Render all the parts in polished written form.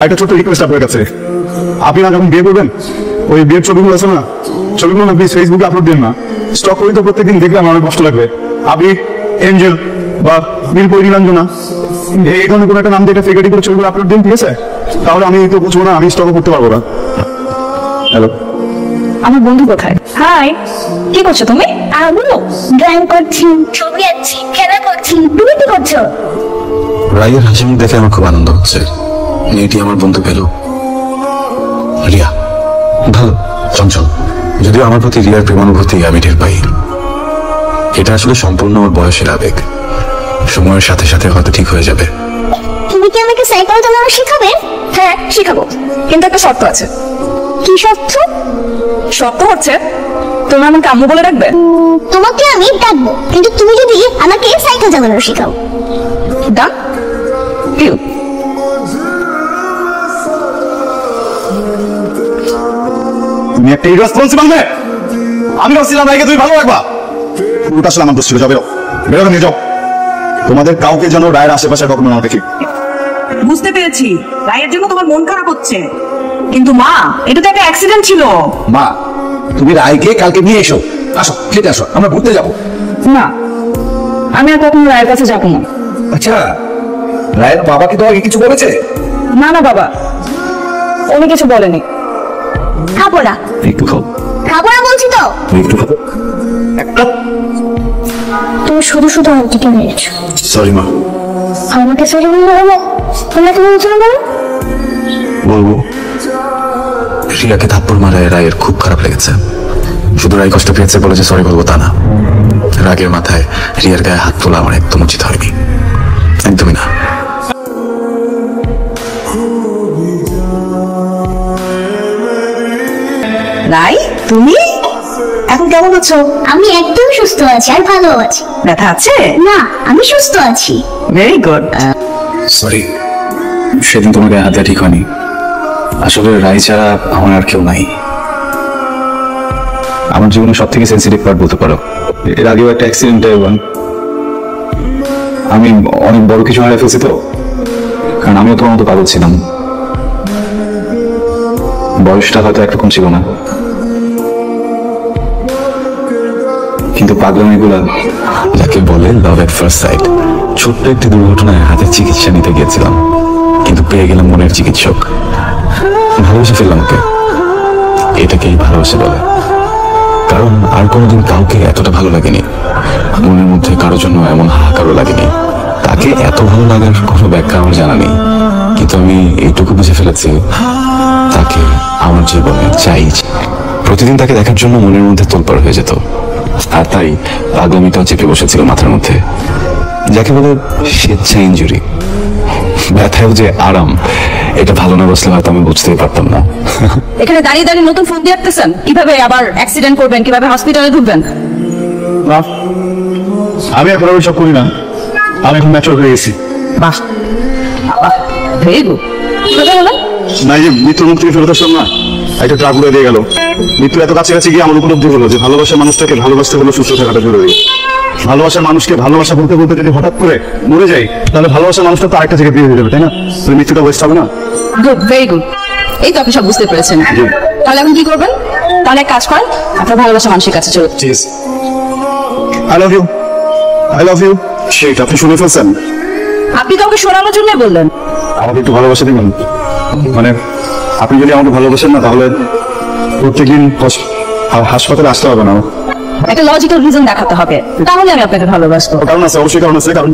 একটা ছোট্ট রিকোয়েস্ট আপনার কাছে, আপনি না যখন বিয়ে করবেন ওই বিয়ের ছবিগুলো আছে না, ছবিগুলো না প্লিজ ফেসবুকে আপলোড দিন না। স্টক করি তো প্রত্যেকদিন দেখলে আমার অনেক কষ্ট লাগবে। আপনি এঞ্জেল বা নীলপরি নীলাঞ্জনা এই ধরনের কোনো একটা নাম দিয়ে ফেক আইডি করে ছবিগুলো আপলোড দিন, ঠিক আছে? তাহলে আমি তো বুঝবো না, আমি স্টকও করতে পারবো না। হ্যালো, আমার বন্ধু কোথায়? হাই, কি করছো তুমি? আমি ড্রয়িং করছি, ছবি আঁকছি, খেলা করছি। তুমি কি করছো? রায়ের হাসি মুখ দেখে আমার খুব আনন্দ হচ্ছে। মেয়েটি আমার বন্ধু পেল। রিয়া ভালো, চঞ্চল, যদিও আমার প্রতি রিয়ার প্রেমানুভূতি আমি টের পাই। এটা আসলে সম্পূর্ণ ওর বয়সের আবেগ, সময়ের সাথে সাথে হয়তো ঠিক হয়ে যাবে। তুমি কি আমাকে সাইকেল চালানো শেখাবে? হ্যাঁ, শিখাবো, কিন্তু একটা শর্ত আছে। কি শর্ত? শর্ত হচ্ছে তুমি আমাকে আম্মু বলে রাখবে। তোমাকে আমি ডাকবো, কিন্তু তুমি যদি আমাকে সাইকেল চালানো শেখাও। Done deal. তুমি একটা ইরেসপন্সিবল মেয়ে। আমি ভাবছিলাম রায়কে তুমি ভালো রাখবা, পুরোটা আসলে আমার দোষ ছিল। যাও বেরো, বেরো, নিয়ে যাও। তোমাদের কাউকে যেন রায়ের আশেপাশে কখনো না দেখি। বুঝতে পেরেছি রায়ের জন্য তোমার মন খারাপ হচ্ছে, কিন্তু মা এটা তো একটা অ্যাক্সিডেন্ট ছিল। মা, তুমি রায়কে কালকে নিয়ে এসো। আসো, খেতে আসো, আমরা ঘুরতে যাবো। না, আমি আর কখনো রায়ের কাছে যাবো না। আচ্ছা, রায়ের বাবা কি তোমাকে কিছু বলেছে? না না বাবা, উনি কিছু বলেনি। খাবো না, একটু খাও, খাবো না বলছি তো। একটু খাও। তুমি শুধু শুধু আমাকে কেন এসেছো? সরি মা। আমাকে সরি বললে হবে? তোমাকে বলছো না বলো? বলবো। রিয়াকে থাপ্পড় মারায় রায়ের খুব খারাপ লেগেছে। শুধু রায় কষ্ট পেয়েছে বলে যে সরি বলবো তা না। রাগের মাথায় রিয়ার গায়ে হাত তোলা আমার একদম উচিত হয়নি, একদমই না। রাই, তুমি এখন কেমন আছো? আমি একদম সুস্থ আছি আর ভালো আছি। ব্যথা আছে? না, আমি সুস্থ আছি। Very good. সরি, সেদিন তোমার গায়ে হাত দেওয়া ঠিক হয়নি। আসলে রায় ছাড়া আমার আর কেউ নাই। আমার জীবনে সব থেকে সেন্সিটিভ পার্ট বলতে পারো। এর আগেও একটা অ্যাক্সিডেন্টে আমি অনেক বড় কিছু হারিয়ে ফেলছি তো, কারণ আমিও তোমার মতো পাগল ছিলাম। বয়সটা হয়তো একরকম ছিল না, কিন্তু পাগলামিগুলা যাকে বলে লাভ এট ফার্স্ট সাইট। ছোট্ট একটি দুর্ঘটনায় হাতের চিকিৎসা নিতে গিয়েছিলাম, কিন্তু পেয়ে গেলাম মনের চিকিৎসক। ভালোবেসে ফেললাম ওকে, এটাকেই ভালোবাসা বলে। কারণ আর কোনোদিন কাউকে এতটা ভালো লাগেনি, মনের মধ্যে কারোর জন্য এমন হাহাকারও লাগেনি। তাকে এত ভালো লাগার কোনো ব্যাখ্যা আমার জানা নেই, কিন্তু আমি এইটুকু বুঝে ফেলেছি তাকে আমার জীবনে চাই। প্রতিদিন তাকে দেখার জন্য মনের মধ্যে তোলপাড় হয়ে যেত, আর তাই পাগলামিটাও চেপে বসেছিল মাথার মধ্যে। যাকে বলে স্বেচ্ছা ইনজুরি। ব্যথায়ও যে আরাম, এটা ভালো না বসলে হয়তো আমি বুঝতেই পারতাম না। এখানে দাঁড়িয়ে দাঁড়িয়ে নতুন ফোন দিয়ে আসতেছেন, কিভাবে আবার অ্যাক্সিডেন্ট করবেন, কিভাবে হসপিটালে ঢুকবেন। না, আমি এখন ওই সব করি না। আমি এখন ম্যাচুর হয়ে গেছি। বাহ, ভেরি গুড। কোথায় বলেন? না, এই যে মৃত্যুর মুখ থেকে ফেরত আসলাম না, একটা ট্রাক উড়ে দিয়ে গেল। মৃত্যু এত কাছাকাছি গিয়ে আমার উপলব্ধি হলো যে ভালোবাসার মানুষটাকে ভালোবাসতে হলো সুস্থ থাকাটা জরুরি। ভালোবাসার মানুষকে ভালোবাসা বলতে বলতে যদি হঠাৎ করে মরে যাই, তাহলে ভালোবাসার মানুষটা তো আরেকটা থেকে বিয়ে হয়ে যাবে, তাই না? তাহলে মৃত্যুটা ওয়েস্ট হবে না। Good, very good. এই তো আপনি সব বুঝতে পেরেছেন। তাহলে এখন কি করবেন? তাহলে এক কাজ করেন, আপনার ভালোবাসা মানুষের কাছে চলুন। ঠিক আছে, I love you, I love you. সেটা আপনি শুনে ফেলছেন? আপনি কাউকে শোনানোর জন্য বললেন? আমাকে একটু ভালোবাসা দিবেন। মানে আপনি যদি আমাকে ভালোবাসেন না, তাহলে প্রত্যেকদিন হাসপাতালে আসতে হবে না। একটা লজিক্যাল রিজন দেখাতে হবে, তাহলে আমি আপনাকে ভালোবাসবো। কারণ আছে, অবশ্যই কারণ আছে। কারণ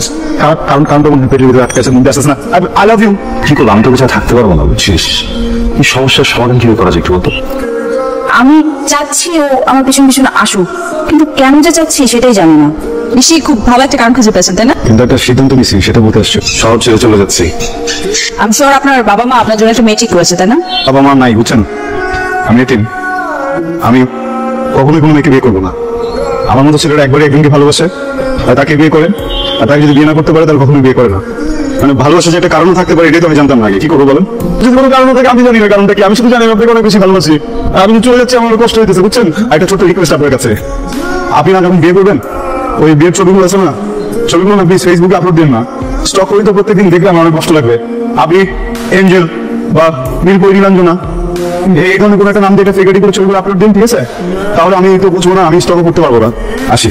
কারণ কারণটা মনে পেটের ভিতরে আটকে আছে, মধ্যে আসছে না। I love you. কি করবো, আমি তো বেঁচে থাকতে পারবো না, বুঝছিস? এই সমস্যার সমাধান কিভাবে করা যায় একটু বলতো? আমি চাচ্ছি ও আমার পিছন পিছনে আসুক, কিন্তু কেন যে চাচ্ছি সেটাই জানি না। নিশ্চয়ই খুব ভালো একটা কারণ খুঁজে পেয়েছেন, তাই না? কিন্তু একটা সিদ্ধান্ত নিছি, সেটা বলতে আসছে। শহর ছেড়ে চলে যাচ্ছি। আমি শিওর আপনার বাবা মা আপনার জন্য একটা মেয়ে ঠিক করেছে, তাই না? বাবা মা নাই, বুঝছেন? আমি এতিম। আমি কখনোই কোনো মেয়েকে বিয়ে করবো না। আমার মতো ছেলেরা একবারে একজনকে ভালোবাসে আর তাকে বিয়ে করে, আর তাকে যদি বিয়ে না করতে পারে তাহলে কখনোই বিয়ে করে না। মানে ভালোবাসা যে একটা কারণ থাকতে পারে, এটাই তো আমি জানতাম না আগে। কি করবো বলেন? যদি কোনো কারণ থাকে আমি জানি না কারণটা কি। আমি শুধু জানি আপনাকে অনেক বেশি ভালোবাসি। আমি চলে যাচ্ছি, আমার কষ্ট হইতেছে, বুঝছেন? একটা ছোট্ট রিকোয়েস্ট আপনার কাছে, আপনি না যখন বিয়ে করবেন ওই বিয়ের ছবিগুলো আছে না, ছবিগুলো না প্লিজ ফেসবুকে আপলোড দিন না। স্টক করি তো প্রত্যেকদিন দেখলে আমার অনেক কষ্ট লাগবে। আপনি এঞ্জেল বা নীলপরি নীলাঞ্জনা, এই ধরনের কোনো একটা নাম দিয়ে ফেক আইডি করে ছবিগুলো আপলোড দিন, ঠিক আছে? তাহলে আমি তো বুঝবো না, আমি স্টক করতে পারবো না। আসি।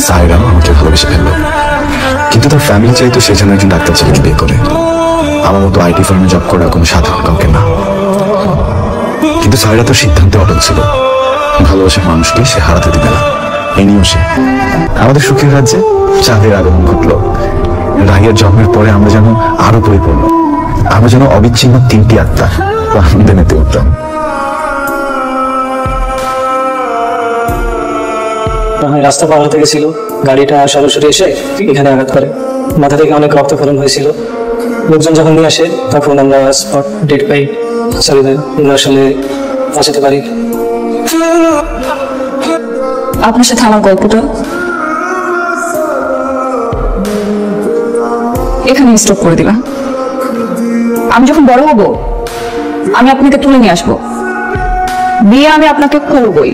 সায়রা আমাকে ভালোবেসে ফেললো, কিন্তু তার ফ্যামিলি চাইতো সে যেন একজন ডাক্তার ছেলেকে বিয়ে করে। আমার মতো আইটি ফার্মে জব করা কোনো সাধারণ কাউকে না। কিন্তু সায়রা তো সিদ্ধান্তে অটল ছিল, ভালোবাসার মানুষকে সে হারাতে দিবে না। এই নিয়েও সে আমাদের সুখের রাজ্যে চাঁদের আগমন ঘটলো। রাহিয়ার জন্মের পরে আমরা যেন আরো পরিপূর্ণ, আমরা যেন অবিচ্ছিন্ন তিনটি আত্মা আনন্দে মেতে উঠতাম। রাস্তা পার হতে গেছিল, গাড়িটা সরাসরি এসে এখানে আঘাত করে, মাথা থেকে অনেক রক্তক্ষরণ হয়েছিল। লোকজন যখন নিয়ে আসে তখন আমরা স্পট ডেট পাই। সরি আমরা আসলে বাঁচাতে পারি। আপনার সাথে আমার গল্পটা এখানে স্টপ করে দিলাম। আমি যখন বড় হব আমি আপনাকে তুলে নিয়ে আসবো, বিয়ে আমি আপনাকে করবই।